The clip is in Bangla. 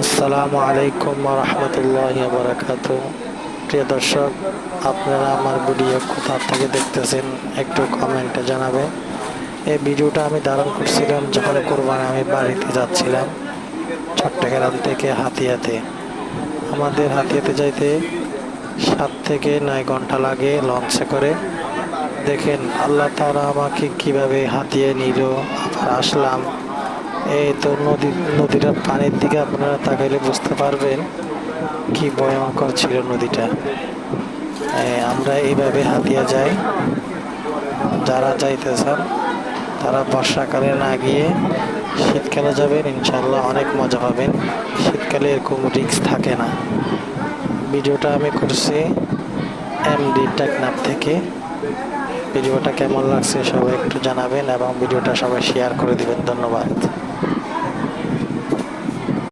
আসসালামু আলাইকুম ওয়া রাহমাতুল্লাহি ওয়া বারাকাতুহু। প্রিয় দর্শক, আপনারা আমার ভিডিও কোথা থেকে দেখতেছেন একটু কমেন্টে জানাবেন। এই ভিডিওটা আমি ধারণ করছিলাম যখন কোরবানি আমি বাড়িতে যাচ্ছিলাম চট্টগ্রাম থেকে হাতিয়াতে। আমাদের হাতিয়াতে যাইতে 7 থেকে 9 ঘন্টা লাগে লঞ্চে করে। দেখেন আল্লাহ তাআলা আমাকে কিভাবে হাতিয়ে নিল, আবার আসলাম। এই তো নদীটার পানির দিকে আপনারা তাকাইলে বুঝতে পারবেন কি ভয়ঙ্কর ছিল নদীটা। আমরা এইভাবে হাতিয়া যাই। যারা যাইতে চান তারা বর্ষাকালে না গিয়ে শীতকালে যাবেন, ইনশাল্লাহ অনেক মজা পাবেন। শীতকালে এরকম রিস্ক থাকে না। ভিডিওটা আমি করছি এমডি টেকনাফ থেকে। ভিডিওটা কেমন লাগছে সবাই একটু জানাবেন এবং ভিডিওটা সবাই শেয়ার করে দিবেন। ধন্যবাদ।